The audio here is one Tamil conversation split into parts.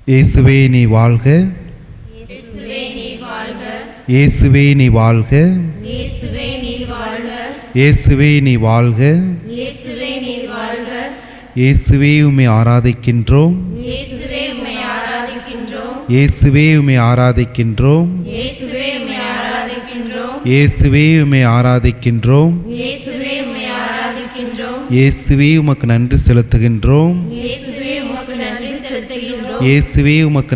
இயேசுவே நீ வாழ்க, இயேசுவே நீ வாழ்க, இயேசுவே நீ வாழ்க, இயேசுவே நீ வாழ்க, இயேசுவே நீ வாழ்க. இயேசுவே நீ வாழ்க. இயேசுவே உம்மை ஆராதிக்கின்றோம், இயேசுவே உம்மை ஆராதிக்கின்றோம், இயேசுவே உம்மை ஆராதிக்கின்றோம், இயேசுவே உம்மை ஆராதிக்கின்றோம், இயேசுவே உம்மை ஆராதிக்கின்றோம். இயேசுவே உம்மை ஆராதிக்கின்றோம், இயேசுவே உமக்கு நன்றி செலுத்துகின்றோம், இயேசுவே உமக்கு நன்றி செலுத்துகின்றோம், இயேசுவே உமக்கு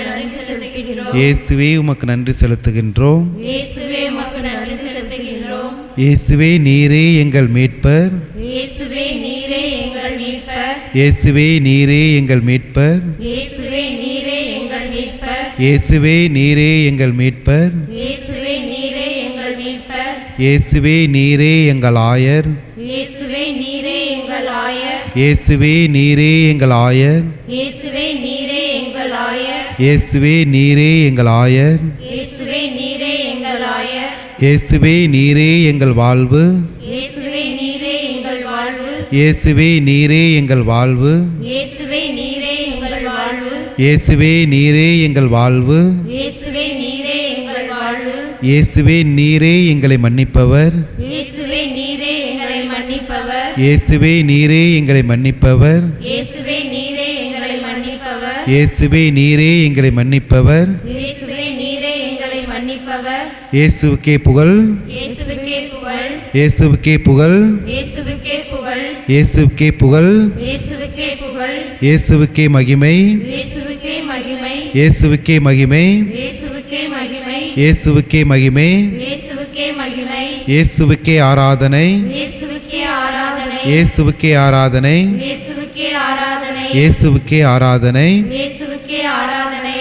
நன்றி செலுத்துகின்றோம், இயேசுவே உமக்கு நன்றி செலுத்துகின்றோம், இயேசுவே உமக்கு நன்றி செலுத்துகின்றோம். இயேசுவே உமக்கு நன்றி செலுத்துகின்றோம். இயேசுவே நீரே எங்கள் மீட்பர், இயேசுவே நீரே எங்கள் மீட்பர், இயேசுவே நீரே எங்கள் மீட்பர், இயேசுவே நீரே எங்கள் மீட்பர், இயேசுவே நீரே எங்கள் மீட்பர், இயேசுவே நீரே எங்கள் மீட்பர், இயேசுவே நீரே எங்கள் ஆயர், இயேசுவே நீரே எங்கள் ஆயர், இயேசுவே நீரே எங்கள் ஆயர், இயேசுவே நீரே எங்கள் ஆயர், இயேசுவே நீரே எங்கள் ஆயர், இயேசுவே நீரே எங்கள் ஆயர், இயேசுவே நீரே எங்கள் வாழ்வு, இயேசுவே நீரே எங்கள் வாழ்வு, இயேசுவே நீரே எங்கள் வாழ்வு, இயேசுவே நீரே எங்கள் வாழ்வு, இயேசுவே நீரே எங்கள் வாழ்வு. இயேசுவே நீரே எங்கள் வாழ்வு, இயேசுவே நீரே எங்களை மன்னிப்பவர், இயேசுவே நீரே எங்களை மன்னிப்பவர், இயேசுவே நீரே எங்களை மன்னிப்பவர், இயேசுவே நீரே எங்களை மன்னிப்பவர், இயேசுவே நீரே எங்களை மன்னிப்பவர். இயேசுவே நீரே எங்களை மன்னிப்பவர். இயேசுவுக்கே புகழ், இயேசுவுக்கே புகழ், இயேசுவுக்கே புகழ், இயேசுவுக்கே புகழ், இயேசுவுக்கே புகழ், இயேசுவுக்கே புகழ், இயேசுவுக்கே மகிமை, இயேசுவுக்கே மகிமை, இயேசுவுக்கே மகிமை, இயேசுவுக்கே மகிமை, இயேசுவுக்கே மகிமை, இயேசுவுக்கே மகிமை, இயேசுவுக்கே ஆராதனை, இயேசுவுக்கே ஆராதனை, இயேசுவுக்கே ஆராதனை, இயேசுவுக்கே ஆராதனை, இயேசுவுக்கே ஆராதனை. இயேசுவுக்கே ஆராதனை.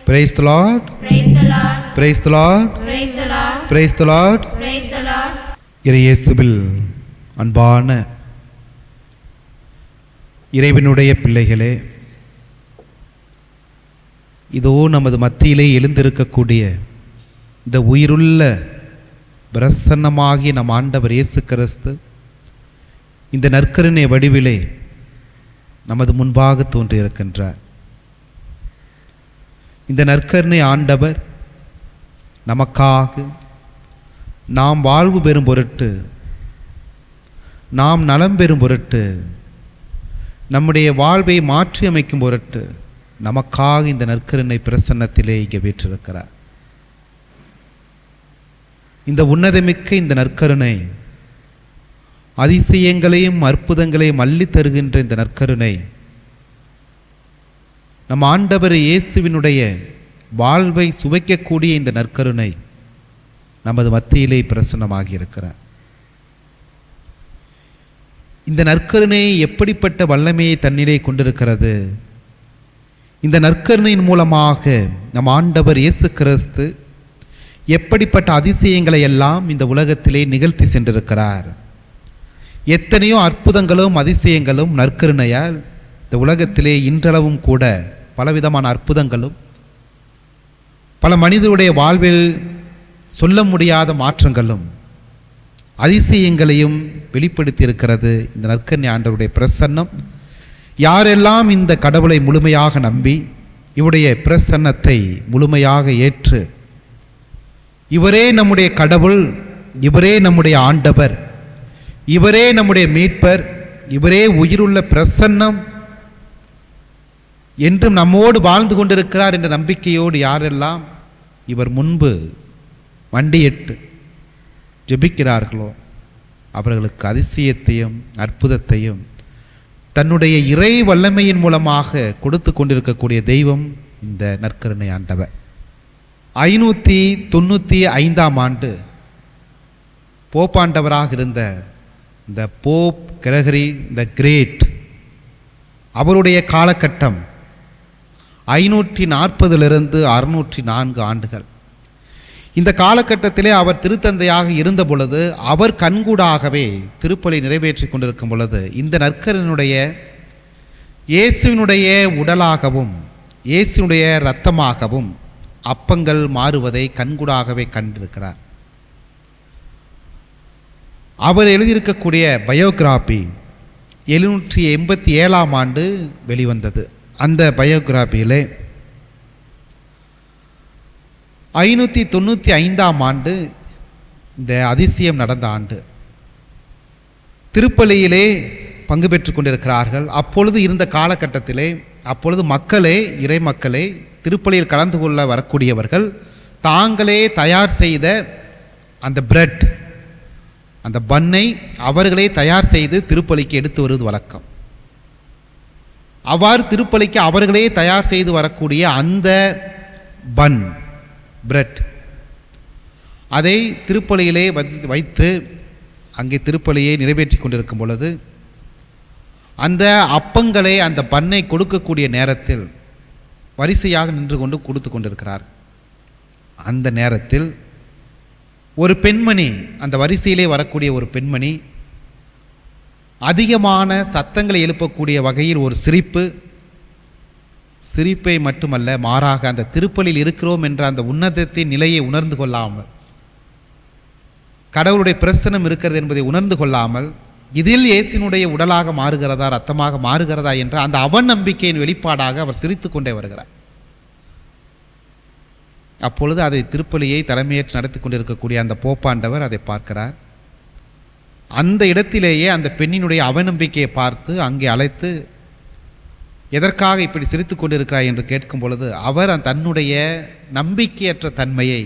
Praise the Lord, Praise the Lord, praise the Lord, praise the Lord, praise the Lord. praise the Lord. இறையேசுவில் அன்பான இறைவனுடைய பிள்ளைகளே, இதோ நமது மத்தியிலே எழுந்திருக்கக்கூடிய இந்த உயிருள்ள பிரசன்னமாகிய நம் ஆண்டவர் இயேசு கிறிஸ்து இந்த நற்கருணை வடிவிலே நமது முன்பாக தோன்றியிருக்கின்றார். இந்த நற்கருணை ஆண்டவர் நமக்காக நாம் வாழ்வு பெறும் பொருட்டு, நாம் நலம் பெறும் பொருட்டு, நம்முடைய வாழ்வை மாற்றி அமைக்கும் பொருட்டு நமக்காக இந்த நற்கருணை பிரசன்னத்திலே இங்கே வீற்றிருக்கிறார். இந்த உன்னதமிக்க இந்த நற்கருணை, அதிசயங்களையும் அற்புதங்களையும் அள்ளி தருகின்ற இந்த நற்கருணை, நம் ஆண்டவர் இயேசுவினுடைய வாழ்வை சுவைக்கக்கூடிய இந்த நற்கருணை நமது மத்தியிலே பிரசன்னமாகி இருக்கிறார். இந்த நற்கருணை எப்படிப்பட்ட வல்லமையை தன்னிலே கொண்டிருக்கிறது? இந்த நற்கருணையின் மூலமாக நம் ஆண்டவர் இயேசு கிறிஸ்து எப்படிப்பட்ட அதிசயங்களை எல்லாம் இந்த உலகத்திலே நிகழ்த்தி சென்றிருக்கிறார். எத்தனையோ அற்புதங்களும் அதிசயங்களும் நற்கருணையால் இந்த உலகத்திலே இன்றளவும் கூட பலவிதமான அற்புதங்களும் பல மனிதருடைய வாழ்வில் சொல்ல முடியாத மாற்றங்களும் அதிசயங்களையும் வெளிப்படுத்தி இருக்கிறது இந்த நற்கருணை ஆண்டவருடைய பிரசன்னம். யாரெல்லாம் இந்த கடவுளை முழுமையாக நம்பி இவருடைய பிரசன்னத்தை முழுமையாக ஏற்று, இவரே நம்முடைய கடவுள், இவரே நம்முடைய ஆண்டவர், இவரே நம்முடைய மீட்பர், இவரே உயிருள்ள பிரசன்னம் என்றும் நம்மோடு வாழ்ந்து கொண்டிருக்கிறார் என்ற நம்பிக்கையோடு யாரெல்லாம் இவர் முன்பு மண்டியிட்டு ஜெபிக்கிறார்களோ அவர்களுக்கு அதிசயத்தையும் அற்புதத்தையும் தன்னுடைய இறை வல்லமையின் மூலமாக கொடுத்து கொண்டிருக்கக்கூடிய தெய்வம் இந்த நற்கருணை ஆண்டவர். 595ஆம் ஆண்டு போப்பாண்டவராக இருந்த இந்த போப் கிரகரி த கிரேட், அவருடைய காலகட்டம் 540 604 ஆண்டுகள். இந்த காலகட்டத்திலே அவர் திருத்தந்தையாக இருந்த பொழுது, அவர் கண்கூடாகவே திருப்பலி நிறைவேற்றி கொண்டிருக்கும் பொழுது இந்த நற்கருணையுடைய இயேசுவினுடைய உடலாகவும் இயேசுவினுடைய இரத்தமாகவும் அப்பங்கள் மாறுவதை கண்கூடாகவே கண்டிருக்கிறார். அவர் எழுதியிருக்கக்கூடிய பயோகிராபி 1787 ஆண்டு வெளிவந்தது. அந்த பயோகிராபியிலே 595 ஆண்டு இந்த அதிசயம் நடந்த ஆண்டு. திருப்பலியிலே பங்கு பெற்று கொண்டிருக்கிறார்கள். அப்பொழுது இருந்த காலகட்டத்திலே அப்பொழுது மக்களே, இறை மக்களே, திருப்பலியில் கலந்து கொள்ள வரக்கூடியவர்கள் தாங்களே தயார் செய்த அந்த பிரெட், அந்த பன்னை அவர்களே தயார் செய்து திருப்பலிக்கு எடுத்து வருவது வழக்கம். அவ்வாறு திருப்பலிக்கு அவர்களே தயார் செய்து வரக்கூடிய அந்த பன், பிரெட், அதை திருப்பலியிலே வைத்து அங்கே திருப்பலியை நிறைவேற்றி கொண்டிருக்கும் பொழுது அந்த அப்பங்களை, அந்த பண்ணை கொடுக்கக்கூடிய நேரத்தில் வரிசையாக நின்று கொண்டு கொடுத்து கொண்டிருக்கிறார். அந்த நேரத்தில் ஒரு பெண்மணி, அந்த வரிசையிலே வரக்கூடிய ஒரு பெண்மணி அதிகமான சத்தங்களை எழுப்பக்கூடிய வகையில் ஒரு சிரிப்பை மட்டுமல்ல, மாறாக அந்த திருப்பலியில் இருக்கிறோம் என்ற அந்த உன்னதத்தின் நிலையை உணர்ந்து கொள்ளாமல், கடவுளுடைய பிரசனம் இருக்கிறது என்பதை உணர்ந்து கொள்ளாமல், இதில் இயேசுவினுடைய உடலாக மாறுகிறதா, இரத்தமாக மாறுகிறதா என்ற அந்த அவநம்பிக்கையின் வெளிப்பாடாக அவர் சிரித்து கொண்டே வருகிறார். அப்பொழுது அதை திருப்பலியை தலைமையேற்று நடத்தி கொண்டிருக்கக்கூடிய அந்த போப்பாண்டவர் அதை பார்க்கிறார். அந்த இடத்திலேயே அந்த பெண்ணினுடைய அவநம்பிக்கையை பார்த்து அங்கே அழைத்து, எதற்காக இப்படி சிரித்து கொண்டிருக்கிறாய் என்று கேட்கும் பொழுது அவர் தன்னுடைய நம்பிக்கையற்ற தன்மையை,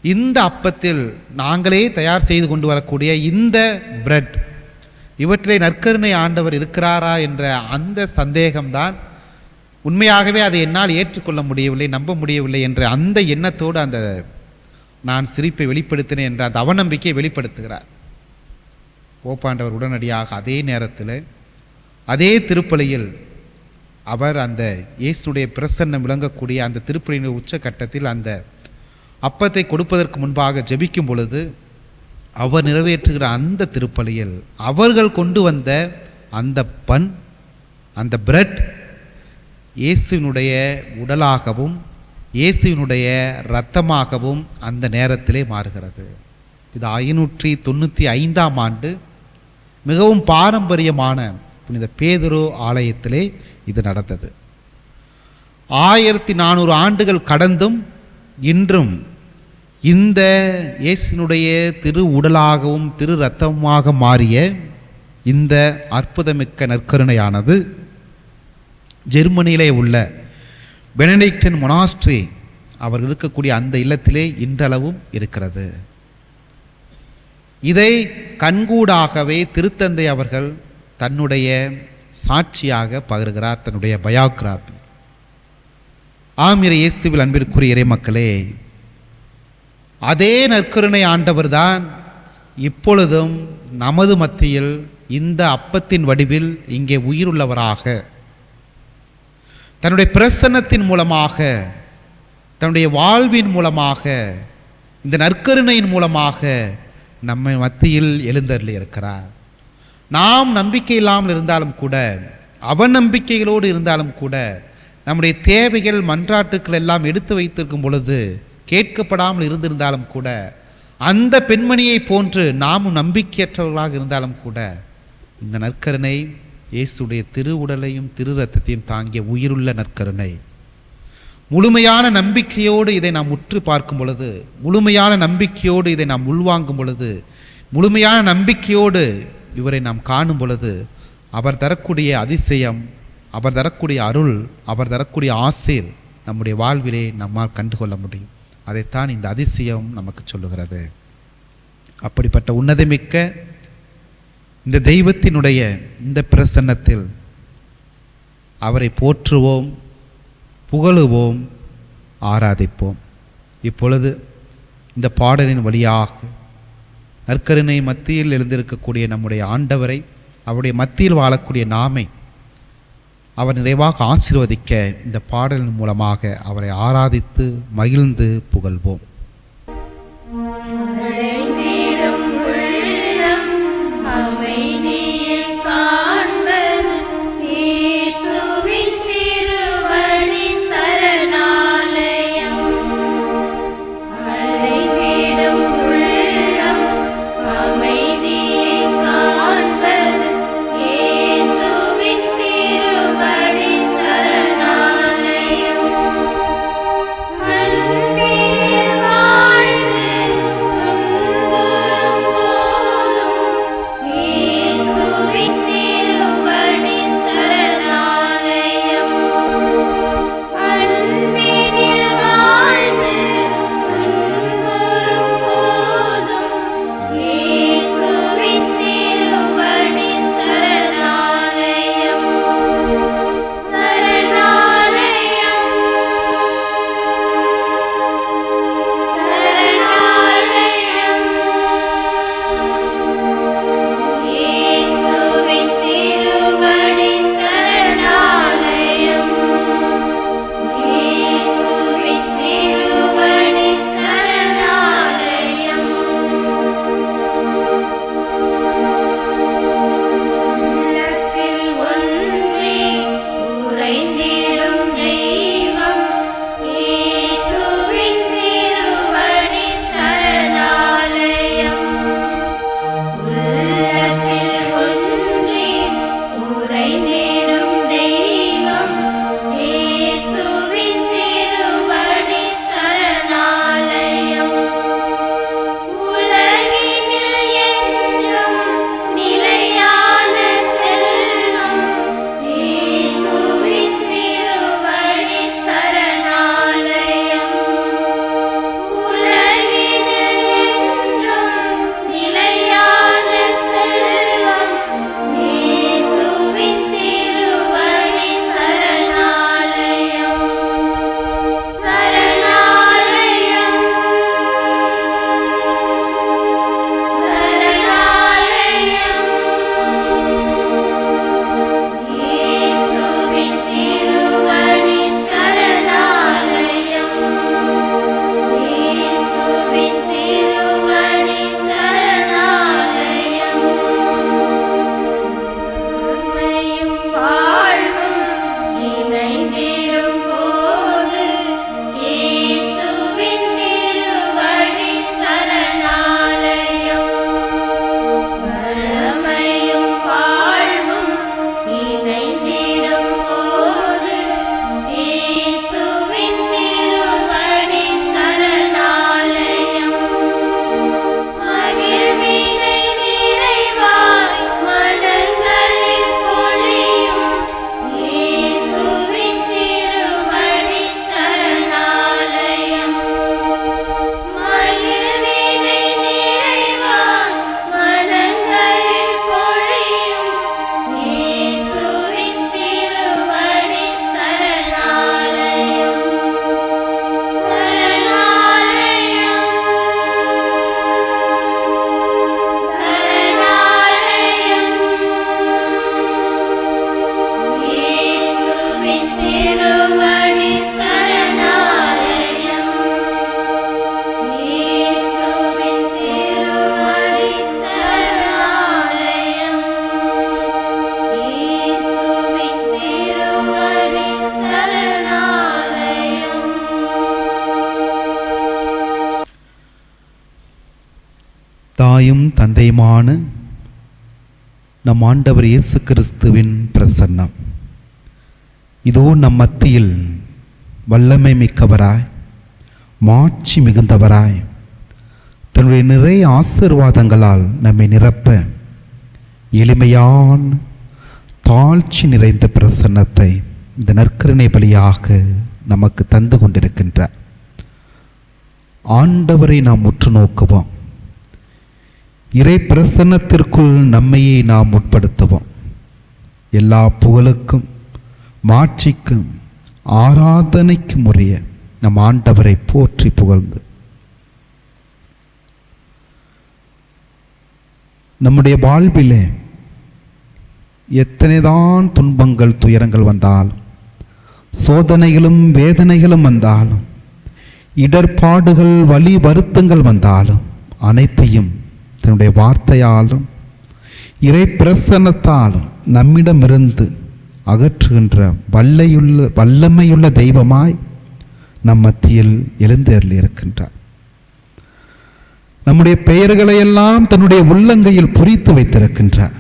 இந்த அப்பத்தில் நாங்களே தயார் செய்து கொண்டு வரக்கூடிய இந்த பிரெட், இவற்றிலே நற்கருணை ஆண்டவர் இருக்கிறாரா என்ற அந்த சந்தேகம்தான், உண்மையாகவே அதை என்னால் ஏற்றுக்கொள்ள முடியவில்லை, நம்ப முடியவில்லை என்ற அந்த எண்ணத்தோடு அந்த நான் சிரிப்பை வெளிப்படுத்தினேன் என்ற அந்த அவநம்பிக்கையை வெளிப்படுத்துகிறார். போப்பாண்டவர் உடனடியாக அதே நேரத்தில் அதே திருப்பலியில் அவர் அந்த இயேசுடைய பிரசன்னம் விளங்கக்கூடிய அந்த திருப்பலியின் உச்சக்கட்டத்தில் அந்த அப்பத்தை கொடுப்பதற்கு முன்பாக ஜெபிக்கும் பொழுது அவர் நிறைவேற்றுகிற அந்த திருப்பலியில் அவர்கள் கொண்டு வந்த அந்த பன், அந்த பிரெட் இயேசுவினுடைய உடலாகவும் இயேசுவினுடைய இரத்தமாகவும் அந்த நேரத்திலே மாறுகிறது. இது 595 ஆண்டு மிகவும் பாரம்பரியமான புனித பேதுரு ஆலயத்திலே இது நடந்தது. 1400 ஆண்டுகள் கடந்தும் இன்றும் இந்த இயேசுனுடைய திரு உடலாகவும் திரு இரத்தமாக மாறிய இந்த அற்புதமிக்க நற்கருணையானது ஜெர்மனியிலே உள்ள பெனடிக்டன் மொனாஸ்ட்ரி அவர் இருக்கக்கூடிய அந்த இல்லத்திலே இன்றளவும் இருக்கிறது. இதை கண்கூடாகவே திருத்தந்தை அவர்கள் தன்னுடைய சாட்சியாக பகிர்கிறார், தன்னுடைய பயோகிராபி. ஆமிர இயேசுவில் அன்பிற்குரிய இறை மக்களே, அதே நற்கருணை ஆண்டவர்தான் இப்பொழுதும் நமது மத்தியில் இந்த அப்பத்தின் வடிவில் இங்கே உயிருள்ளவராக தன்னுடைய பிரசன்னத்தின் மூலமாக, தன்னுடைய வாழ்வின் மூலமாக, இந்த நற்கருணையின் மூலமாக நம்ம மத்தியில் எழுந்தருளி இருக்கிறார். நாம் நம்பிக்கை இல்லாமல் இருந்தாலும் கூட, அவநம்பிக்கைகளோடு இருந்தாலும் கூட, நம்முடைய தேவைகள் மன்றாட்டுக்கள் எல்லாம் எடுத்து வைத்திருக்கும் பொழுது கேட்கப்படாமல் இருந்திருந்தாலும் கூட, அந்த பெண்மணியை போன்று நாமும் நம்பிக்கையற்றவர்களாக இருந்தாலும் கூட, இந்த நற்கருணை இயேசுடைய திரு உடலையும் திரு இரத்தத்தையும் தாங்கிய உயிருள்ள நற்கருணை, முழுமையான நம்பிக்கையோடு இதை நாம் உற்று பார்க்கும் பொழுது, முழுமையான நம்பிக்கையோடு இதை நாம் உள்வாங்கும் பொழுது, முழுமையான நம்பிக்கையோடு இவரை நாம் காணும் பொழுது, அவர் தரக்கூடிய அதிசயம், அவர் தரக்கூடிய அருள், அவர் தரக்கூடிய ஆசீர் நம்முடைய வாழ்விலே நம்மால் கண்டுகொள்ள முடியும். அதைத்தான் இந்த அதிசயம் நமக்கு சொல்லுகிறது. அப்படிப்பட்ட உன்னதமிக்க இந்த தெய்வத்தினுடைய இந்த பிரசன்னத்தில் அவரை போற்றுவோம், புகழுவோம், ஆராதிப்போம். இப்பொழுது இந்த பாடலின் வழியாக நற்கருணை மத்தியில் எழுந்திருக்கக்கூடிய நம்முடைய ஆண்டவரை, அவருடைய மத்தியில் வாழக்கூடிய நாமை அவர் நிறைவாக ஆசீர்வதிக்க இந்த பாடலின் மூலமாக அவரை ஆராதித்து மகிழ்ந்து புகழ்வோம். Yes. ஆச்சரியமான நம் ஆண்டவர் இயேசு கிறிஸ்துவின் பிரசன்னம் இதோ நம் மத்தியில் வல்லமை மிக்கவராய், மாட்சி மிகுந்தவராய், தன்னுடைய நிறைய ஆசீர்வாதங்களால் நம்மை நிரப்ப எளிமையான தாழ்ச்சி நிறைந்த பிரசன்னத்தை இந்த நற்கருணை பலியாக நமக்கு தந்து கொண்டிருக்கின்றார். ஆண்டவரை நாம் உற்று நோக்குவோம். இறை பிரசன்னத்திற்குள் நம்மையே நாம் உட்படுத்துவோம். எல்லா புகழுக்கும் மாட்சிக்கும் ஆராதனைக்கும் உரிய நம் ஆண்டவரை போற்றி புகழ்ந்து நம்முடைய வாழ்விலே எத்தனைதான் துன்பங்கள் துயரங்கள் வந்தாலும், சோதனைகளும் வேதனைகளும் வந்தாலும், இடர்பாடுகள் வலி வருத்தங்கள் வந்தாலும், அனைத்தையும் தன்னுடைய வார்த்தையாலும் இறை பிரசன்னத்தாலும் நம்மிடமிருந்து அகற்றுகின்ற வல்லமையுள்ள தெய்வமாய் நம் மத்தியில் எழுந்தருளி இருக்கின்றார். நம்முடைய பெயர்களை எல்லாம் தன்னுடைய உள்ளங்கையில் பொறித்து வைத்திருக்கின்றார்.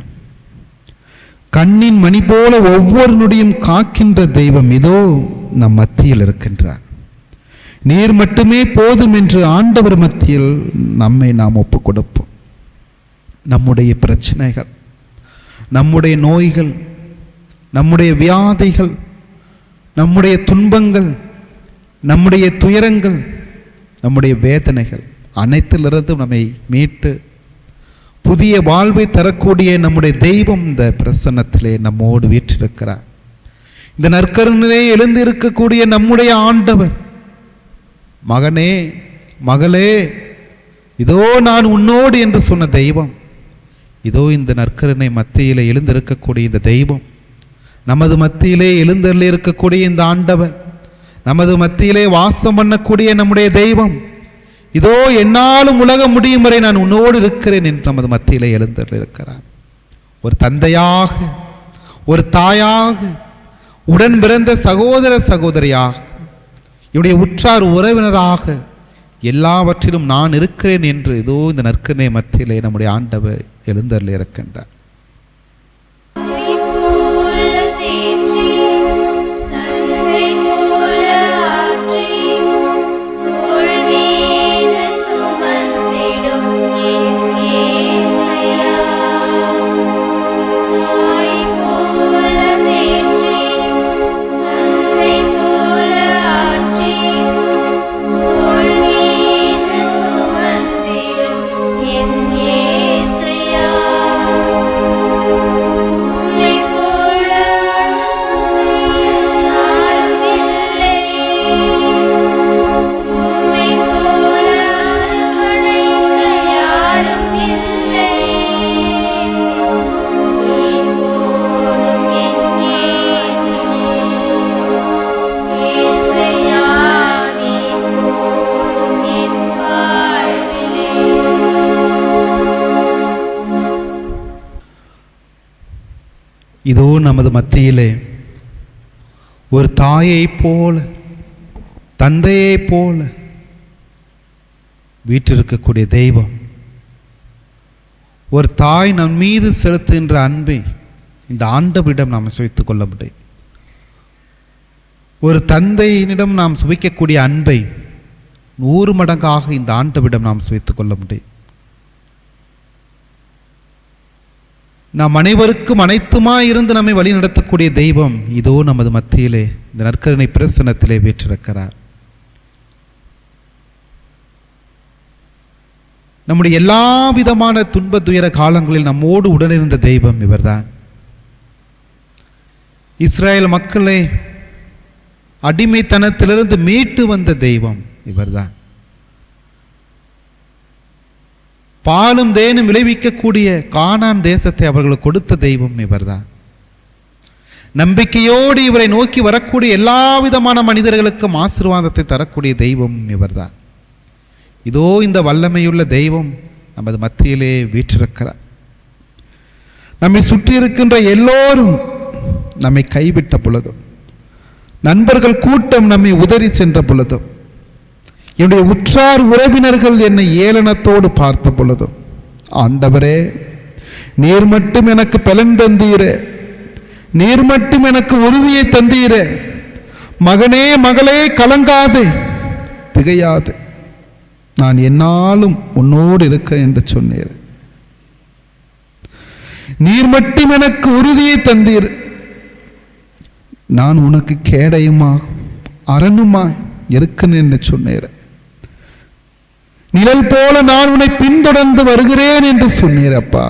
கண்ணின் மணி போல ஒவ்வொரு நொடியும் காக்கின்ற தெய்வம் இதோ நம் மத்தியில் இருக்கின்றார். நீர் மட்டுமே போதும் என்று ஆண்டவர் மத்தியில் நம்மை நாம் ஒப்புக் கொடுப்போம். நம்முடைய பிரச்சனைகள், நம்முடைய நோய்கள், நம்முடைய வியாதிகள், நம்முடைய துன்பங்கள், நம்முடைய துயரங்கள், நம்முடைய வேதனைகள் அனைத்திலிருந்து நம்மை மீட்டு புதிய வாழ்வை தரக்கூடிய நம்முடைய தெய்வம் இந்த பிரசன்னத்திலே நம்மோடு வீற்றிருக்கிறார். இந்த நற்கருணையிலே எழுந்திருக்கக்கூடிய நம்முடைய ஆண்டவர், மகனே மகளே இதோ நான் உன்னோடு என்று சொன்ன தெய்வம் இதோ இந்த நற்கருணை மத்தியிலே எழுந்திருக்கக்கூடிய இந்த தெய்வம், நமது மத்தியிலே எழுந்தருளி இருக்கக்கூடிய இந்த ஆண்டவர், நமது மத்தியிலே வாசம் பண்ணக்கூடிய நம்முடைய தெய்வம் இதோ என்னாலும் உலகம் முடியும் வரை நான் உன்னோடு இருக்கிறேன் என்று நமது மத்தியிலே எழுந்தருளி இருக்கிறார். ஒரு தந்தையாக, ஒரு தாயாக, உடன் பிறந்த சகோதர சகோதரியாக, இவருடைய உற்றார் உறவினராக எல்லாவற்றிலும் நான் இருக்கிறேன் என்று இதோ இந்த நற்கருணை மத்தியிலே நம்முடைய ஆண்டவர் எழுந்தருளி இருக்கின்றார். இதோ நமது மத்தியிலே ஒரு தாயை போல, தந்தையை போல வீற்றிருக்கக்கூடிய தெய்வம், ஒரு தாய் நம் மீது செலுத்துகின்ற அன்பை இந்த ஆண்டவரிடம் நாம் சுவைத்துக் கொள்ள முடியும். ஒரு தந்தையினிடம் நாம் சுவைக்கக்கூடிய அன்பை 100 மடங்காக இந்த ஆண்டவரிடம் நாம் சுவைத்துக் கொள்ள முடியும். நாம் அனைவருக்கும் அனைத்துமாய் இருந்து நம்மை வழி நடத்தக்கூடிய தெய்வம் இதோ நமது மத்தியிலே இந்த நற்கருணை பிரசன்னத்திலே வீற்றிருக்கிறார். நம்முடைய எல்லா விதமான துன்ப துயர காலங்களில் நம்மோடு உடனிருந்த தெய்வம் இவர்தான். இஸ்ரேல் மக்களை அடிமைத்தனத்திலிருந்து மீட்டு வந்த தெய்வம் இவர்தான். பாலும் தேனும் விளைவிக்கக்கூடிய கானான் தேசத்தை அவர்களுக்கு கொடுத்த தெய்வம் இவர்தான். நம்பிக்கையோடு இவரை நோக்கி வரக்கூடிய எல்லா விதமான மனிதர்களுக்கும் ஆசீர்வாதத்தை தரக்கூடிய தெய்வம் இவர்தான். இதோ இந்த வல்லமையுள்ள தெய்வம் நமது மத்தியிலே வீற்றிருக்கிறார். நம்மை சுற்றி இருக்கின்ற எல்லோரும் நம்மை கைவிட்ட பொழுதும், நண்பர்கள் கூட்டம் நம்மை உதறி சென்ற பொழுதும், என்னுடைய உற்றார் உறவினர்கள் என்னை ஏளனத்தோடு பார்த்த பொழுதும், ஆண்டவரே நீர் மட்டும் எனக்கு பலன் தந்தீரே, நீர் மட்டும் எனக்கு உறுதியை தந்தீரே. மகனே மகளே கலங்காதே, திகையாது, நான் என்னாலும் உன்னோடு இருக்கிறேன் என்று சொன்னீர். நீர் மட்டும் எனக்கு உறுதியை தந்தீர், நான் உனக்கு கேடயமாக அரணுமாய் இருக்கிறேன் என்று சொன்னீர். நிழல் போல நான் உன்னை பின்தொடர்ந்து வருகிறேன் என்று சொன்னீர். அப்பா,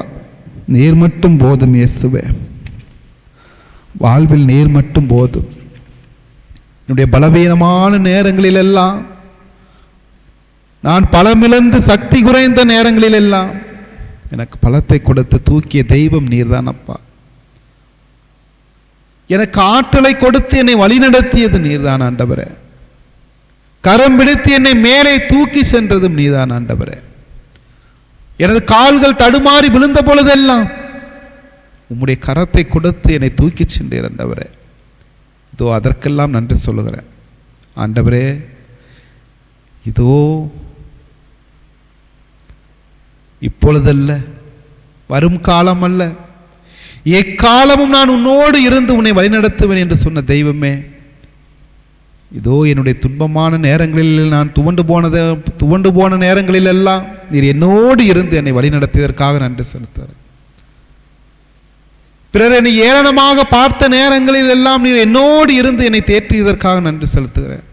நீர் மட்டும் போதும் இயேசுவே, வாழ்வில் நீர் மட்டும் போதும். என்னுடைய பலவீனமான நேரங்களிலெல்லாம், நான் பலமிழந்து சக்தி குறைந்த நேரங்களிலெல்லாம் எனக்கு பலத்தை கொடுத்து தூக்கிய தெய்வம் நீர்தான் அப்பா. எனக்கு ஆற்றலை கொடுத்து என்னை வழிநடத்தியது நீர்தான் ஆண்டவரே. கரம் பிடித்து என்னை மேலே தூக்கி சென்றதும் நீதான் ஆண்டவரே. எனது கால்கள் தடுமாறி விழுந்த பொழுதெல்லாம் உம்முடைய கரத்தை கொடுத்து என்னை தூக்கி சென்றீர் ஆண்டவரே. இதோ அதற்கெல்லாம் நன்றி சொல்லுகிறேன் ஆண்டவரே. இதோ இப்பொழுதல்ல, வரும் காலம் அல்ல, எக்காலமும் நான் உன்னோடு இருந்து உன்னை வழிநடத்துவேன் என்று சொன்ன தெய்வமே, இதோ என்னுடைய துன்பமான நேரங்களில் நான் துவண்டு போன நேரங்களில் எல்லாம் நீர் என்னோடு இருந்து என்னை வழிநடத்தியதற்காக நன்றி செலுத்துகிறேன். பிறர் என்னை ஏளனமாக பார்த்த நேரங்களில் எல்லாம் நீர் என்னோடு இருந்து என்னை தேற்றியதற்காக நன்றி செலுத்துகிறேன்.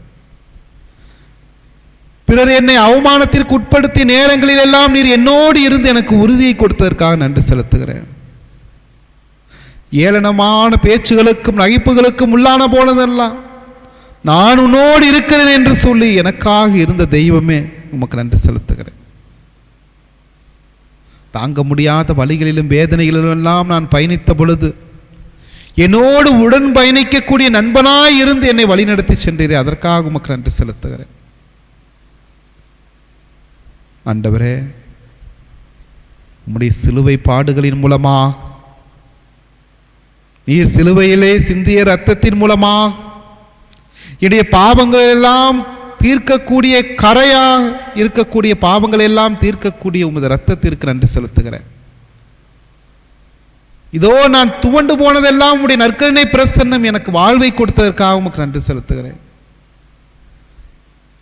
பிறர் என்னை அவமானத்திற்கு உட்படுத்திய நேரங்களில் எல்லாம் நீர் என்னோடு இருந்து எனக்கு உறுதியை கொடுத்ததற்காக நன்றி செலுத்துகிறேன். ஏளனமான பேச்சுகளுக்கும் நகைப்புகளுக்கும் உள்ளான போனதெல்லாம் நான் உன்னோடு இருக்கிறேன் என்று சொல்லி எனக்காக இருந்த தெய்வமே, உமக்கு நன்றி செலுத்துகிறேன். தாங்க முடியாத வழிகளிலும் வேதனைகளிலும் எல்லாம் நான் பயணித்த பொழுது என்னோடு உடன் பயணிக்கக்கூடிய நண்பனாய் இருந்து என்னை வழிநடத்தி சென்றீரே, அதற்காக உமக்கு நன்றி செலுத்துகிறேன். ஆண்டவரே, உம்முடைய சிலுவை பாடுகளின் மூலமாக, நீர் சிலுவையிலே சிந்திய இரத்தத்தின் மூலமாக என்னுடைய பாவங்கள் எல்லாம் தீர்க்கக்கூடிய, கரையாக இருக்கக்கூடிய பாவங்கள் எல்லாம் தீர்க்கக்கூடிய உமது இரத்தத்திற்கு நன்றி செலுத்துகிறேன். இதோ நான் துவண்டு போனதெல்லாம் உம்முடைய நற்கருணை பிரசன்னம் எனக்கு வாழ்வை கொடுத்ததற்காக உமக்கு நன்றி செலுத்துகிறேன்.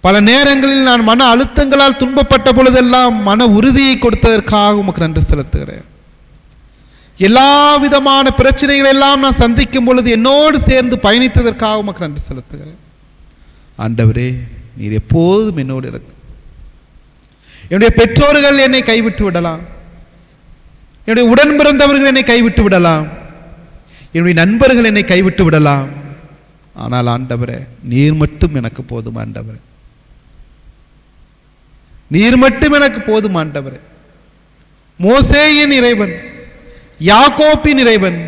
பல நேரங்களில் நான் மன அழுத்தங்களால் துன்பப்பட்ட பொழுதெல்லாம் மன உறுதியை கொடுத்ததற்காக உமக்கு நன்றி செலுத்துகிறேன். எல்லா விதமான பிரச்சனைகள் எல்லாம் நான் சந்திக்கும் பொழுது என்னோடு சேர்ந்து பயணித்ததற்காக உமக்கு நன்றி செலுத்துகிறேன். ஆண்டவரே, நீர் எப்போதும் என்னோடு இருக்கு. என்னுடைய பெற்றோர்கள் என்னை கைவிட்டு விடலாம், என்னுடைய உடன் பிறந்தவர்கள் என்னை கைவிட்டு விடலாம், என்னுடைய நண்பர்கள் என்னை கைவிட்டு விடலாம், ஆனால் ஆண்டவரே, நீர் மட்டும் எனக்கு போதும். ஆண்டவரே, நீர் மட்டும் எனக்கு போதும். ஆண்டவரே, மோசேயின் இறைவன், யாக்கோப்பின் இறைவன்,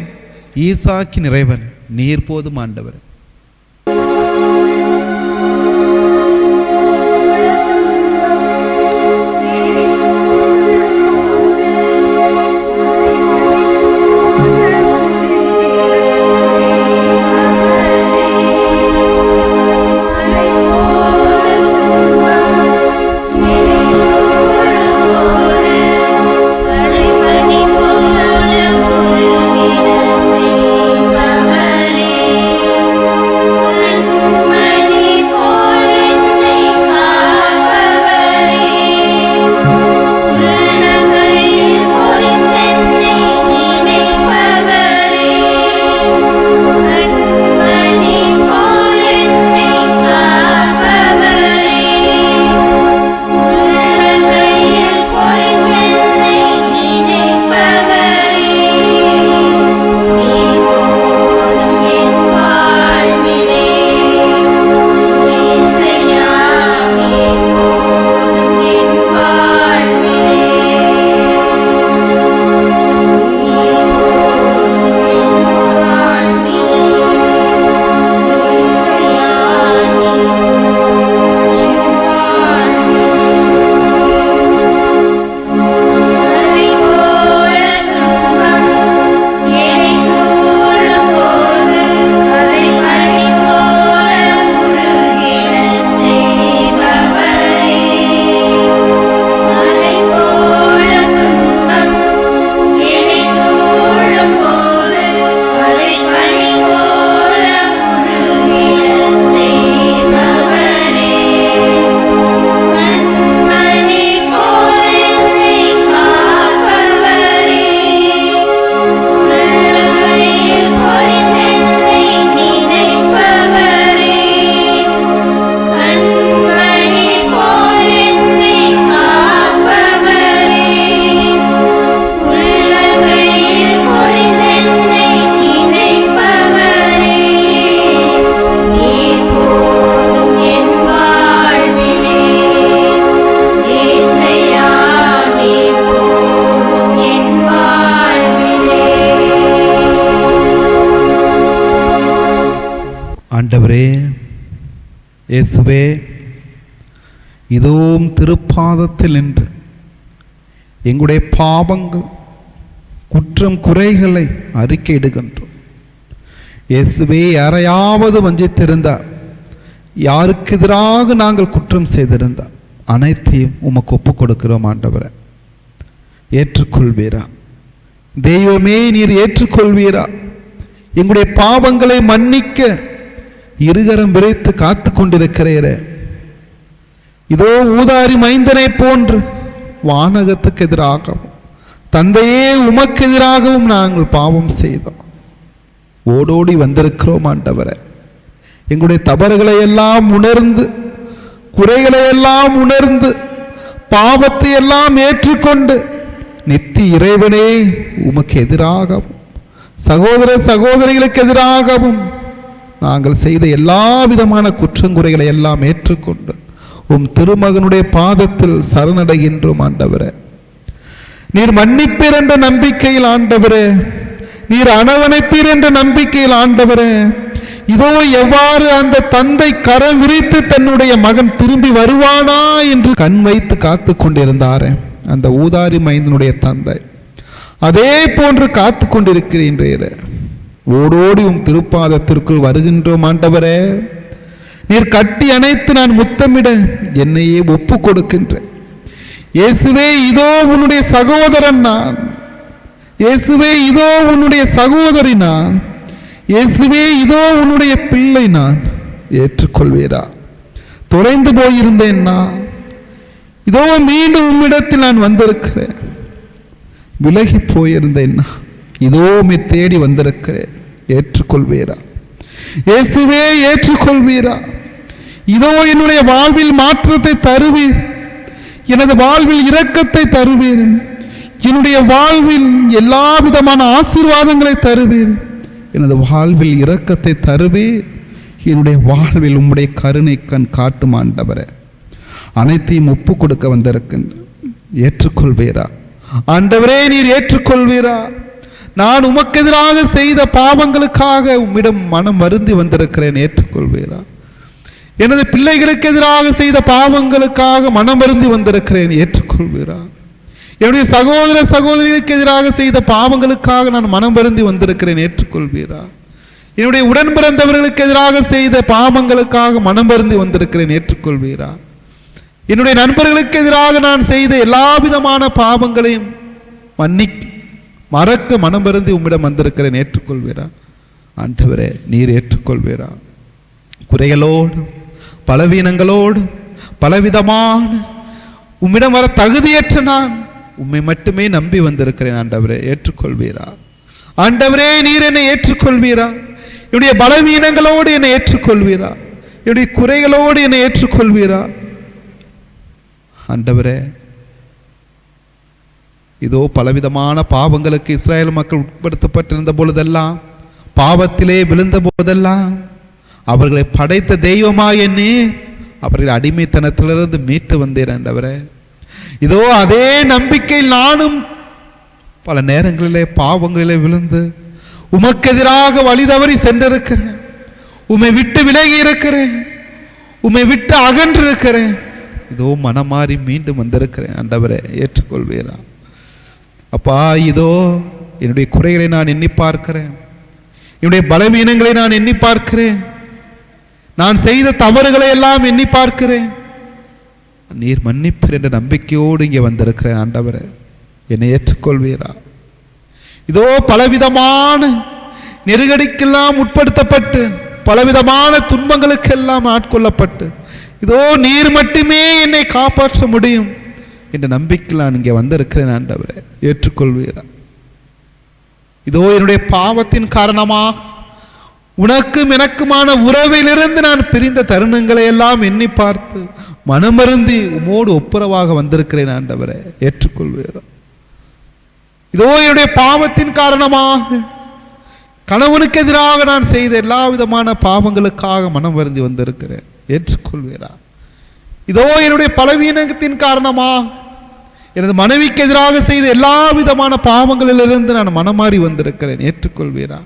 ஈசாக்கின் இறைவன், நீர் போதும். ஆண்டவரே, போல ஒரு ஆண்டவரே, இயேசுவே, இதுவும் திருப்பாதத்தில் நின்று எங்களுடைய பாவங்கள் குற்றம் குறைகளை அறிக்கையிடுகின்றோம். இயேசுவே, யாரையாவது வஞ்சித்திருந்தார், யாருக்கு எதிராக நாங்கள் குற்றம் செய்திருந்தார், அனைத்தையும் உமக்கு ஒப்புக் கொடுக்கிறோம். ஆண்டவரை ஏற்றுக்கொள்வீரா? தெய்வமே, நீர் ஏற்றுக்கொள்வீரா? எங்களுடைய பாவங்களை மன்னிக்க இருகரம் விரைத்து காத்து கொண்டிருக்கிறீரே. இதோ ஊதாரி மைந்தனை போன்று வானகத்துக்கு எதிராகவும் தந்தையே உமக்கு எதிராகவும் நாங்கள் பாவம் செய்தோம். ஓடோடி வந்திருக்கிறோம். ஆண்டவரை, எங்களுடைய தவறுகளை எல்லாம் உணர்ந்து, குறைகளை எல்லாம் உணர்ந்து, பாவத்தை எல்லாம் ஏற்றுக்கொண்டு, நித்திய இறைவனே உமக்கு எதிராகவும் சகோதர சகோதரிகளுக்கு எதிராகவும் நாங்கள் செய்த எல்லா விதமான குற்றங்குறைகளை எல்லாம் ஏற்றுக்கொண்டு உம் திருமகனுடைய பாதத்தில் சரணடைகின்றோம். ஆண்டவரே, நீர் மன்னிப்பீர் என்ற நம்பிக்கையில், ஆண்டவரே, நீர் அரவணைப்பீர் என்ற நம்பிக்கையில், ஆண்டவரே, இதோ எவ்வாறு அந்த தந்தை கரம் விரித்து தன்னுடைய மகன் திரும்பி வருவானா என்று கண் வைத்து காத்து கொண்டிருந்தாரே, அந்த ஊதாரி மைந்தனுடைய தந்தை அதே போன்று காத்து கொண்டிருக்கிறீரே. ஓடோடி உம் திருப்பாதத்திற்குள் வருகின்றோம். ஆண்டவரே, நீர் கட்டி அணைத்து நான் முத்தமிட என்னையே ஒப்பு கொடுக்கின்றேன். இயேசுவே, இதோ உன்னுடைய சகோதரன் நான். இயேசுவே, இதோ உன்னுடைய சகோதரி நான். இயேசுவே, இதோ உன்னுடைய பிள்ளை நான். ஏற்றுக்கொள்வீரா? தொலைந்து போயிருந்தேன் நான், இதோ மீண்டும் உம்மிடத்தில் நான் வந்திருக்கிறேன். விலகி போயிருந்தேன் நான், இதோ உம்மை தேடி வந்திருக்கிறேன். ஏற்றுக்கொள்வீரா? இயேசுவே, ஏற்றுக்கொள்வீரா? இதோ என்னுடைய வாழ்வில் மாற்றத்தை தருவீர். எனது வாழ்வில் இரக்கத்தை தருவீர். என்னுடைய வாழ்வில் எல்லா விதமான ஆசீர்வாதங்களை தருவீர். எனது வாழ்வில் இரக்கத்தை தருவீர். என்னுடைய வாழ்வில் உம்முடைய கருணை கண் காட்டும். ஆண்டவரே, அனைத்தையும் ஒப்பு கொடுக்க வந்திருக்கின்ற ஏற்றுக்கொள்வீரா? ஆண்டவரே, நீர் ஏற்றுக்கொள்வீரா? நான் உமக்கு எதிராக செய்த பாவங்களுக்காக உம்மிடம் மனம் வருந்தி வந்திருக்கிறேன். ஏற்றுக்கொள்வீரா? எனது பிள்ளைகளுக்கு எதிராக செய்த பாவங்களுக்காக மனம் வருந்தி வந்திருக்கிறேன். ஏற்றுக்கொள்வீரா? என்னுடைய சகோதர சகோதரிகளுக்கு எதிராக செய்த பாவங்களுக்காக நான் மனம் வருந்தி வந்திருக்கிறேன். ஏற்றுக்கொள்வீரா? என்னுடைய உடன் பிறந்தவர்களுக்கு எதிராக செய்த பாவங்களுக்காக மனம் வருந்தி வந்திருக்கிறேன். ஏற்றுக்கொள்வீரா? என்னுடைய நண்பர்களுக்கு எதிராக நான் செய்த எல்லா விதமான பாவங்களையும் மறக்க மனம் வருந்தி உம்மிடம் வந்திருக்கிறேன். ஏற்றுக்கொள்வீரா? ஆண்டவரே, நீர் ஏற்றுக்கொள்வீரா? குறைகளோடு, பலவீனங்களோடு, பலவிதமான உம்மிடம் வர தகுதியற்ற நான் உம்மை மட்டுமே நம்பி வந்திருக்கிறேன். ஆண்டவரே, ஏற்றுக்கொள்வீரா? ஆண்டவரே, நீர் என்னை ஏற்றுக்கொள்வீரா? என்னுடைய பலவீனங்களோடு என்னை ஏற்றுக்கொள்வீரா? என்னுடைய குறைகளோடு என்னை ஏற்றுக்கொள்வீரா? ஆண்டவரே, இதோ பலவிதமான பாவங்களுக்கு இஸ்ராயல் மக்கள் உட்படுத்தப்பட்டிருந்த பொழுதெல்லாம், பாவத்திலே விழுந்த போதெல்லாம் அவர்களை படைத்த தெய்வமாய் எண்ணி அவர்கள் அடிமைத்தனத்திலிருந்து மீட்டு வந்தேன். ஆண்டவரே, இதோ அதே நம்பிக்கையில் நானும் பல நேரங்களிலே பாவங்களிலே விழுந்து உமக்கு எதிராக வழி தவறி சென்றிருக்கிறேன். உம்மை விட்டு விலகி இருக்கிறேன். உம்மை விட்டு அகன்றிருக்கிறேன். இதோ மனமாறி மீண்டும் வந்திருக்கிறேன். ஆண்டவரே, ஏற்றுக்கொள்வீரா? அப்பா, இதோ என்னுடைய குறைகளை நான் எண்ணி பார்க்கிறேன். என்னுடைய பலவீனங்களை நான் எண்ணி பார்க்கிறேன். நான் செய்த தவறுகளை எல்லாம் எண்ணி பார்க்கிறேன். நீர் மன்னிப்பீர் என்ற நம்பிக்கையோடு இங்கே வந்திருக்கிறேன். ஆண்டவரே, என்னை ஏற்றுக்கொள்வீரா? இதோ பலவிதமான நெருக்கடிக்கெல்லாம் உட்படுத்தப்பட்டு, பலவிதமான துன்பங்களுக்கெல்லாம் ஆட்கொள்ளப்பட்டு, இதோ நீர் மட்டுமே என்னை காப்பாற்ற முடியும் என்ற நம்பிக்கையில் நான் இங்கே வந்திருக்கிறேன். ஆண்டவரே, ஏற்றுக்கொள்வீரா? இதோ என்னுடைய பாவத்தின் காரணமாக உனக்கும் எனக்குமான உறவிலிருந்து நான் பிரிந்த தருணங்களை எல்லாம் எண்ணி பார்த்து மனமருந்தி உமோடு ஒப்புரவாக வந்திருக்கிறேன். ஆண்டவரே, ஏற்றுக்கொள்வீரா? இதோ என்னுடைய பாவத்தின் காரணமாக கணவனுக்கு எதிராக நான் செய்த எல்லா விதமான பாவங்களுக்காக மனம் வருந்தி வந்திருக்கிறேன். ஏற்றுக்கொள்வீரா? இதோ என்னுடைய பலவீனத்தின் காரணமாக எனது மனைவிக்கு எதிராக செய்த எல்லா விதமான பாவங்களிலிருந்து நான் மனமாறி வந்திருக்கிறேன். ஏற்றுக்கொள்வீரா?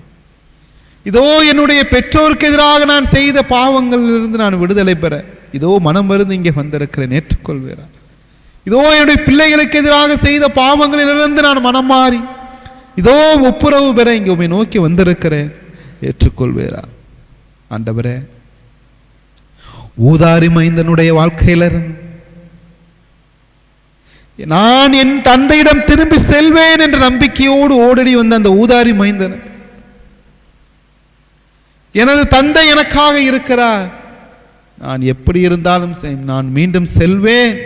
இதோ என்னுடைய பெற்றோருக்கு எதிராக நான் செய்த பாவங்களிலிருந்து நான் விடுதலை பெற இதோ மனம் மருந்து இங்கே வந்திருக்கிறேன், ஏற்றுக்கொள்வேரா? இதோ என்னுடைய பிள்ளைகளுக்கு எதிராக செய்த பாவங்களிலிருந்து நான் மனம் மாறி இதோ ஒப்புரவு பெற இங்கே உம்மை நோக்கி வந்திருக்கிறேன், ஏற்றுக்கொள்வேரா? ஆண்டவரே, ஊதாரி மைந்தனுடைய வாழ்க்கையிலிருந்து நான் என் தந்தையிடம் திரும்பி செல்வேன் என்ற நம்பிக்கையோடு ஓடடி வந்த அந்த ஊதாரி மைந்தன், எனது தந்தை எனக்காக இருக்கிறார், நான் எப்படி இருந்தாலும் நான் மீண்டும் செல்வேன்,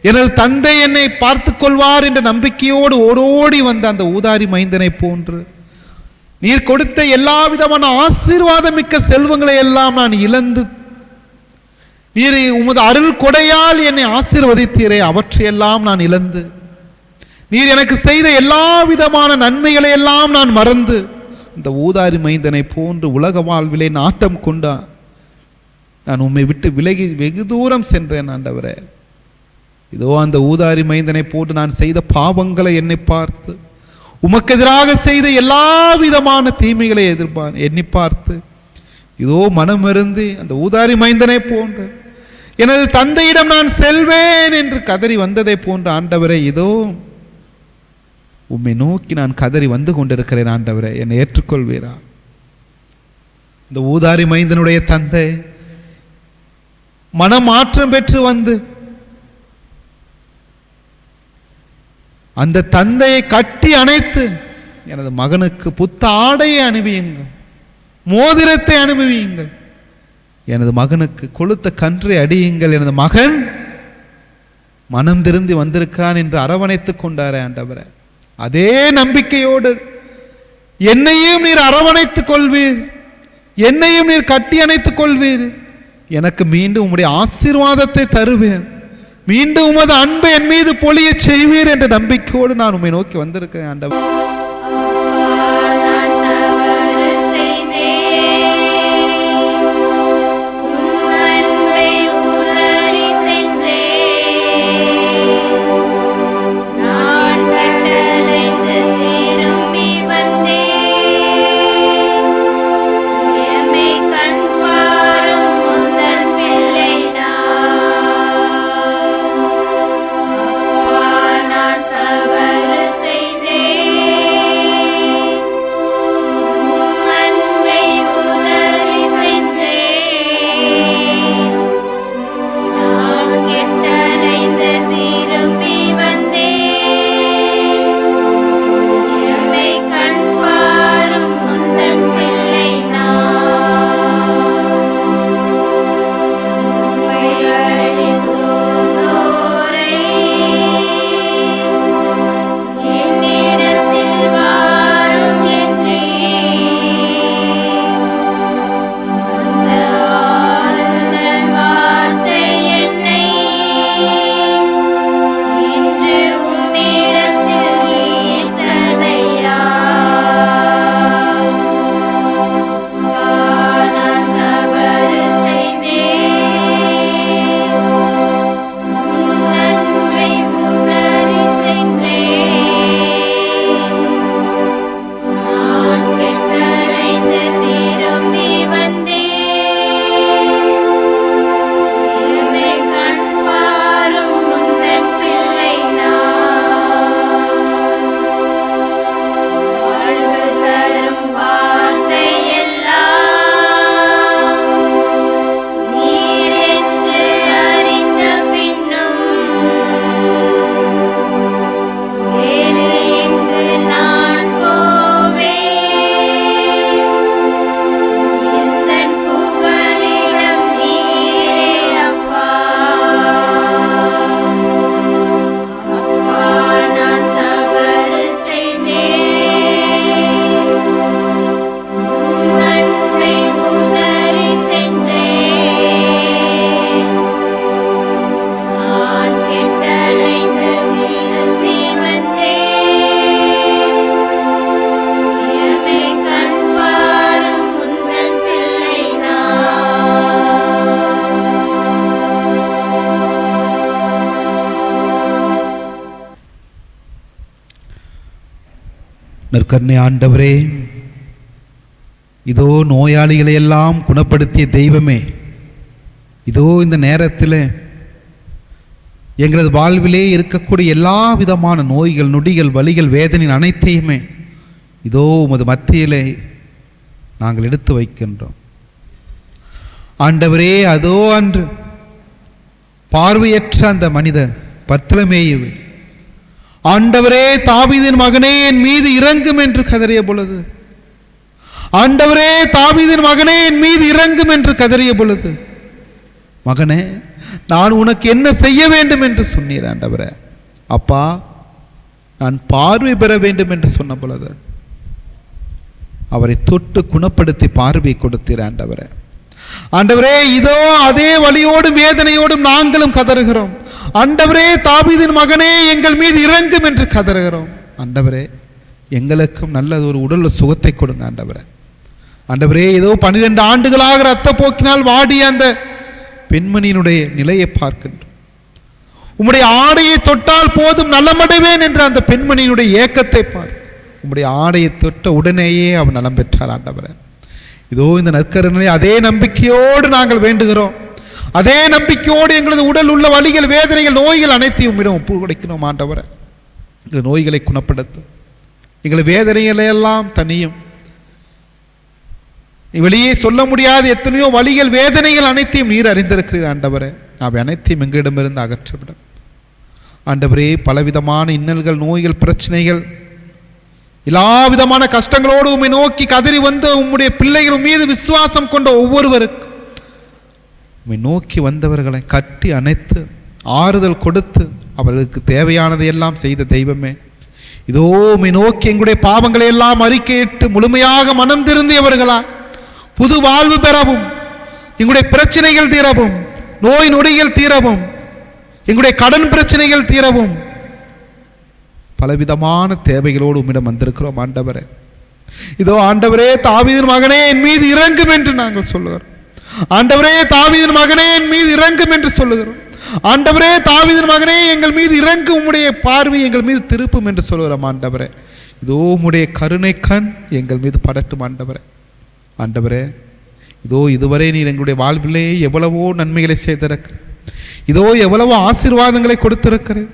எனது தந்தை என்னை பார்த்து கொள்வார் என்ற நம்பிக்கையோடு ஓடோடி வந்த அந்த ஊதாரி மைந்தனை போன்று நீர் கொடுத்த எல்லா விதமான ஆசீர்வாதமிக்க செல்வங்களை எல்லாம் நான் இழந்து நீர் உமது அருள் கொடையால் என்னை ஆசீர்வதித்தீரே, அவற்றையெல்லாம் நான் இழந்து நீர் எனக்கு செய்த எல்லா விதமான நன்மைகளை எல்லாம் நான் மறந்து இந்த ஊதாரி மைந்தனை போன்று உலக வாழ்விலே நாட்டம் கொண்டான் நான் உம்மை விட்டு விலகி வெகு தூரம் சென்றேன். ஆண்டவரே, இதோ அந்த ஊதாரி மைந்தனை போட்டு நான் செய்த பாவங்களை என்னை பார்த்து உமக்கு எதிராக செய்த எல்லா விதமான தீமைகளை எண்ணி பார்த்து இதோ மனமிருந்து அந்த ஊதாரி மைந்தனை போன்று எனது தந்தையிடம் நான் செல்வேன் என்று கதறி வந்ததை போன்ற ஆண்டவரே, இதோ உம்மை நோக்கி நான் கதறி வந்து கொண்டிருக்கிறேன். ஆண்டவரே, என்னை ஏற்றுக்கொள்வீரா? இந்த ஊதாரி மைந்தனுடைய தந்தை மனமாற்றம் பெற்று வந்து அந்த தந்தையை கட்டி அணைத்து எனது மகனுக்கு புத்த ஆடையை அணிவியுங்கள், மோதிரத்தை அனுபவியுங்கள், எனது மகனுக்கு கொளுத்த கன்றை அடியுங்கள், எனது மகன் மனம் திருந்தி வந்திருக்கிறான் என்று அரவணைத்துக் கொண்டாரே. ஆண்டவரே, அதே நம்பிக்கையோடு என்னையும் நீர் அரவணைத்துக் கொள்வீர், என்னையும் நீர் கட்டி அணைத்துக் கொள்வீர், எனக்கு மீண்டும் உம்முடைய ஆசீர்வாதத்தை தருவேன், மீண்டும் உமது அன்பை என் மீது பொழிய செய்வீர் என்ற நம்பிக்கையோடு நான் உம்மை நோக்கி வந்திருக்கிறேன். ஆண்டவர், நற்கருணை ஆண்டவரே, இதோ நோயாளிகளை எல்லாம் குணப்படுத்திய தெய்வமே, இதோ இந்த நேரத்தில் எங்களது வாழ்விலே இருக்கக்கூடிய எல்லா விதமான நோய்கள், நொடிகள், வலிகள், வேதனையின் அனைத்தையுமே இதோ உமது மத்தியிலே நாங்கள் எடுத்து வைக்கின்றோம். ஆண்டவரே, அதோ அன்று பார்வையற்ற அந்த மனிதன் பர்த்தலமேயு, ஆண்டவரே தாவீதின் மகனே என் மீது இறங்கும் என்று கதறிய பொழுது, ஆண்டவரே தாவீதின் மகனே என் மீது இறங்கும் என்று கதறிய பொழுது, மகனே நான் உனக்கு என்ன செய்ய வேண்டும் என்று சொன்னீர் ஆண்டவரே. அப்பா, நான் பார்வை பெற வேண்டும் என்று சொன்ன பொழுது அவரை தொட்டு குணப்படுத்தி பார்வை கொடுத்தீர் ஆண்டவரே. ஆண்டவரே, இதோ அதே வலியோடும் வேதனையோடும் நாங்களும் கதறுகிறோம். ஆண்டவரே தாவீதின் மகனே எங்கள் மீது இறங்கும் என்று கதறுகிறோம். ஆண்டவரே, எங்களுக்கும் நல்ல ஒரு உடல் சுகத்தை கொடுங்க ஆண்டவரே. ஆண்டவரே, ஏதோ 12 ஆண்டுகளாக இரத்த போக்கினால் வாடிய அந்த பெண்மணியினுடைய நிலையை பார்க்கின்றோம். உம்முடைய ஆடையை தொட்டால் போதும் நலமடைவேன் என்ற அந்த பெண்மணியினுடைய ஏக்கத்தை பார். உம்முடைய ஆடையை தொட்ட உடனேயே அவன் நலம் பெற்றார் ஆண்டவரே. இதோ இந்த நற்கருணை அதே நம்பிக்கையோடு நாங்கள் வேண்டுகிறோம். அதே நம்பிக்கையோடு எங்களது உடல் உள்ள வலிகள், வேதனைகள், நோய்கள் அனைத்தையும் உம்மிடம் ஒப்பு கொடுக்கிறோம் ஆண்டவரே. எங்கள் நோய்களை குணப்படுத்தும், எங்கள் வேதனைகளை எல்லாம் தனியும். வெளியே சொல்ல முடியாத எத்தனையோ வலிகள், வேதனைகள் அனைத்தையும் நீர் அறிந்திருக்கிறீர் ஆண்டவரே. அவை அனைத்தையும் எங்களிடமிருந்து அகற்றவிடும் ஆண்டவரே. பலவிதமான இன்னல்கள், நோய்கள், பிரச்சனைகள், எல்லா விதமான கஷ்டங்களோடு உம்மை நோக்கி கதறி வந்து உம்முடைய பிள்ளைகள் மீது விசுவாசம் கொண்ட ஒவ்வொருவருக்கும் உம்மை நோக்கி வந்தவர்களை கட்டி அணைத்து ஆறுதல் கொடுத்து அவர்களுக்கு தேவையானதை எல்லாம் செய்த தெய்வமே, இதோ உம்மை நோக்கி எங்களுடைய பாவங்களை எல்லாம் அறிக்கையிட்டு முழுமையாக மனம் திருந்தியவர்களா புது வாழ்வு பெறவும், எங்களுடைய பிரச்சனைகள் தீரவும், நோய் நொடிகள் தீரவும், எங்களுடைய கடன் பிரச்சனைகள் தீரவும், பலவிதமான தேவைகளோடு உம்மிடம் வந்திருக்கிறோம் ஆண்டவரே. இதோ ஆண்டவரே தாவீதின் மகனே என் மீது இறங்கும் என்று நாங்கள் சொல்லுகிறோம். ஆண்டவரே தாவீதின் மகனே என் மீது இறங்கும் என்று சொல்லுகிறோம். ஆண்டவரே தாவீதின் மகனே எங்கள் மீது இறங்கும், உம்முடைய பார்வை எங்கள் மீது திருப்பும் என்று சொல்லுகிறோம் ஆண்டவரே. இதோ உம்முடைய கருணை கண் எங்கள் மீது படட்டும் ஆண்டவரே. ஆண்டவரே, இதோ இதுவரை நீர் எங்களுடைய வாழ்விலே எவ்வளவோ நன்மைகளை செய்திருக்க, இதோ எவ்வளவோ ஆசீர்வாதங்களை கொடுத்திருக்கிறேன்,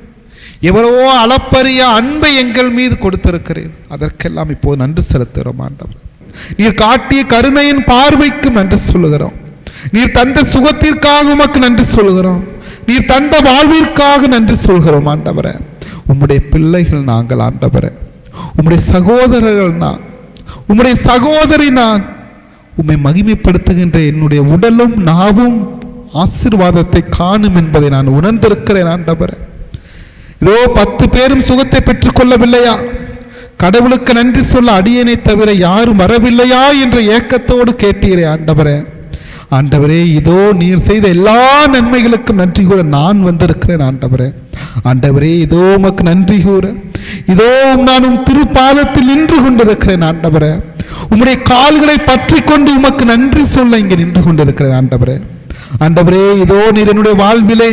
எவ்வளவோ அளப்பரிய அன்பை எங்கள் மீது கொடுத்திருக்கிறேன். அதற்கெல்லாம் இப்போது நன்றி செலுத்துகிறோம் ஆண்டவர். நீர் காட்டிய கருணையின் பார்வைக்கு நன்றி சொல்லுகிறோம். நீர் தந்த சுகத்திற்காக உமக்கு நன்றி சொல்கிறோம். நீர் தந்த வாழ்விற்காக நன்றி சொல்கிறோம் ஆண்டவரே. உம்முடைய பிள்ளைகள் நாங்கள் ஆண்டவரே, உம்முடைய சகோதரர்கள் நான், உம்முடைய சகோதரி நான். உம்மை மகிமைப்படுத்துகின்ற என்னுடைய உடலும் நாவும் ஆசீர்வாதத்தை காணும் என்பதை நான் உணர்ந்திருக்கிறேன் ஆண்டவரே. இதோ 10 பேரும் சுகத்தை பெற்றுக்கொள்ளவில்லையா, கடவுளுக்கு நன்றி சொல்ல அடியேனை தவிர யாரும் வரவில்லையா என்ற ஏக்கத்தோடு கேட்டீரே ஆண்டவரே. ஆண்டவரே, இதோ நீர் செய்த எல்லா நன்மைகளுக்கும் நன்றி கூற நான் வந்திருக்கிறேன் ஆண்டவரே. ஆண்டவரே, இதோ உமக்கு நன்றி கூற இதோ நான் உம் திருப்பாதத்தில் நின்று கொண்டிருக்கிறேன் ஆண்டவரே. உம்முடைய கால்களை பற்றி கொண்டு உமக்கு நன்றி சொல்ல இங்கே நின்று கொண்டிருக்கிறேன் ஆண்டவரே. ஆண்டவரே, இதோ நீர் என்னுடைய வாழ்விலே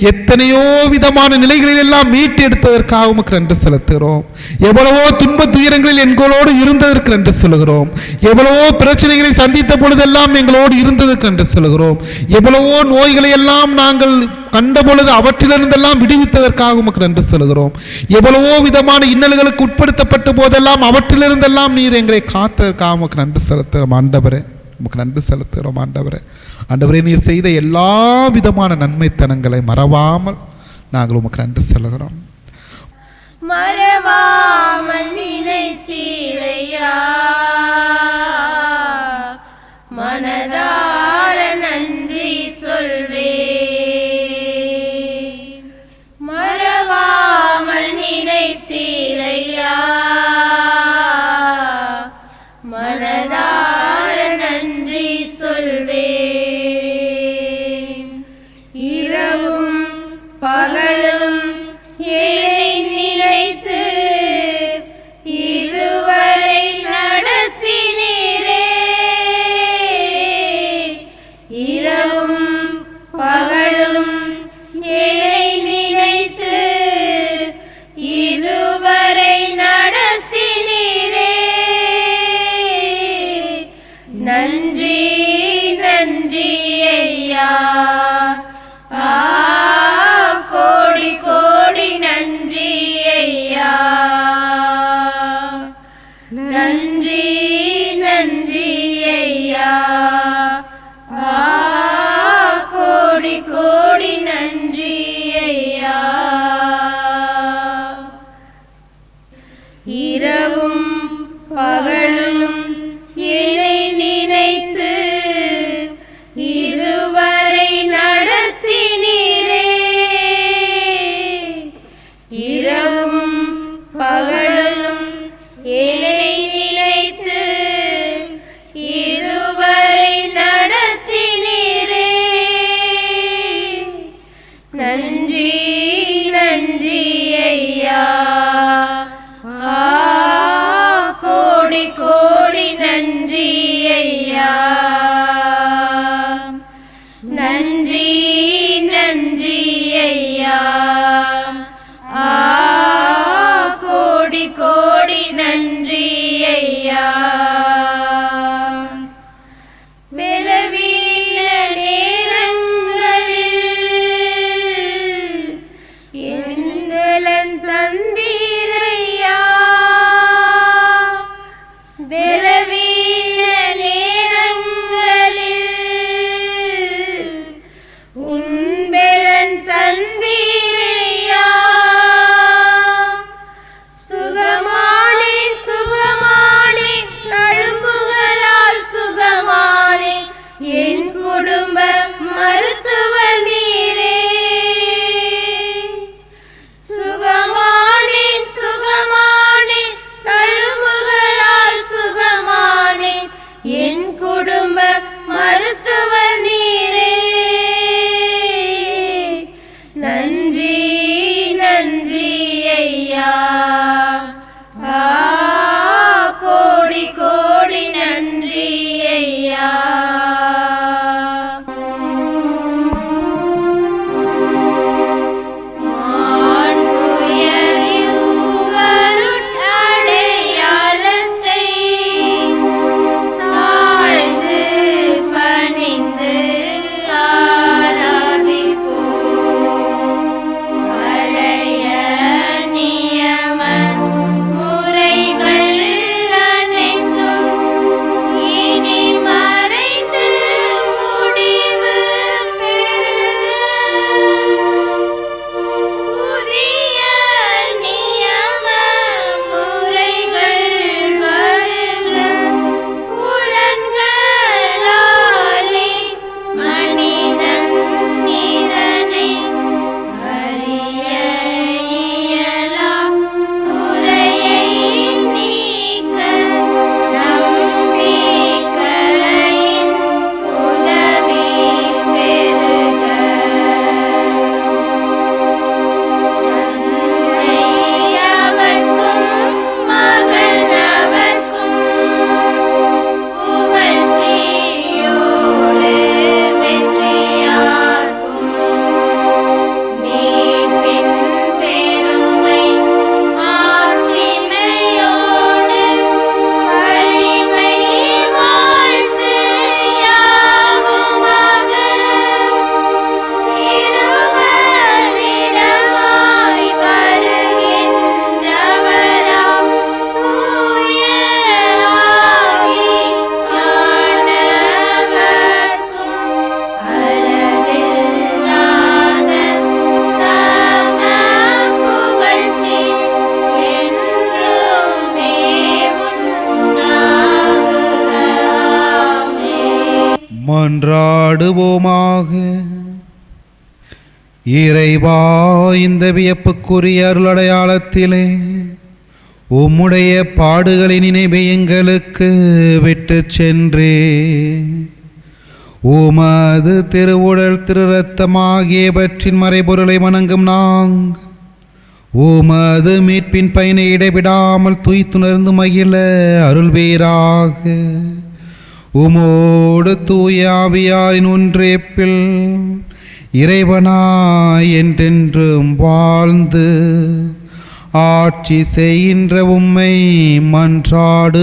எத்தனையோ விதமான நிலைகளில் எல்லாம் மீட்டு எடுத்ததற்காக உமக்கு நன்றி செலுத்துகிறோம். எவ்வளவோ துன்ப துயரங்களில் எங்களோடு இருந்ததற்கு நன்றி சொல்லுகிறோம். எவ்வளவோ பிரச்சனைகளை சந்தித்த பொழுதெல்லாம் எங்களோடு இருந்ததற்கு நன்றி சொல்லுகிறோம். எவ்வளவோ நோய்களை எல்லாம் நாங்கள் கண்ட பொழுது அவற்றிலிருந்தெல்லாம் விடுவித்ததற்காக உமக்கு நன்றி சொல்லுகிறோம். எவ்வளவோ விதமான இன்னல்களுக்கு உட்படுத்தப்பட்ட போதெல்லாம் அவற்றிலிருந்தெல்லாம் நீர் எங்களை காத்ததற்காக உமக்கு நன்றி செலுத்துகிறோம் ஆண்டவரே. உமக்கு நன்றி செலுத்துகிறோம் ஆண்டவரே. ஆண்டவரே, நீர் செய்த எல்லா விதமான நன்மைத்தனங்களை மறவாமல் நாங்கள் உமக்கு நன்றி சொல்லுகிறோம். மறவாமல் நினைத்தீரையா, மனதார நன்றி சொல்வே. மறவாமல் நினைத்தீரையா, மனதார நன்றி சொல்வே. இரவும் பகலும் ஏழை நினைத்து இதுவரை நன்றி நன்றி ஐயா, கோடி கோடி நன்றி ஐயா. இரவும் பகலும் என்னை நினைத்து இதுவரை நடத்தினீரே. இரவும் பகலும் என்னை நினைத்து இதுவரை நடத்தினீரே. நன்றி நன்றி ஐயா, கோடி கோடி நன்றி ஐயா. நன்றி நன்றி ஐயா, கோடி கோடி நன்றி ஐயா. பலவீன நேரங்களில் எங்களன் தந்தீரையா. பலவீன நேரங்களில் உன்பெலன் தந்தீரையா. சுகமானேன் சுகமானேன், தழும்புகளால் சுகமானேன், என் குடும்ப மருத்துவர் நீரே. சுகமானேன் சுகமானேன், தழும்புகளால் சுகமானேன், என் குடும்ப மருத்துவர் நீரே. நன்றி நன்றி ஐயா, கோடி கோடி நன்றி ஐயா. மாண்புயர் அடையாளத்தை தாழ்ந்து பணிந்து ஆராதிப்போம். பழைய நியம முறைகள் அனைத்தும் இனி மறைந்து முடிவு பெறுக. புதிய நியம முறைகள் வருக. புலன்களாலே மனிதன் இதனை அறிய இயலா. குறையை நீக்க நம்பிக்கையின் உதவி பெறுக. தந்தையவர்க்கும் மகனவர்க்கும் புகழ்ச்சியோடு வெற்றியார்க்கும் மீட்பின் பெருமை மாட்சிமையோடு வலிமை வாழ்த்து யாவுமாக. இருவரிடமாய் வருகின்றவராம் தூய ஆவியானவர்க்கும் அளவில்லாத சம புகழ்ச்சி என்றுமே உண்டாகுக. ஆமென். மன்றாடுவோமாக. இறைவா, இந்த வியப்புக்குரிய அருளடையாளத்திலே உம்முடைய பாடுகளின் நினைவை எங்களுக்கு விட்டு சென்றே. உமது திருவுடல் திரு இரத்தமாகியவற்றின் மறைபொருளை வணங்கும் நாங்கள் உமது மீட்பின் பயனை இடைவிடாமல் துய்த்துணர்ந்து மகிழ அருள்வீராக. உமோடு தூய ஆவியாரின் ஒன்றேப்பில் இறைவனாய் என்றென்றும் வாழ்ந்து ஆட்சி செய்கின்ற உம்மை மன்றாடுகின்றோம்.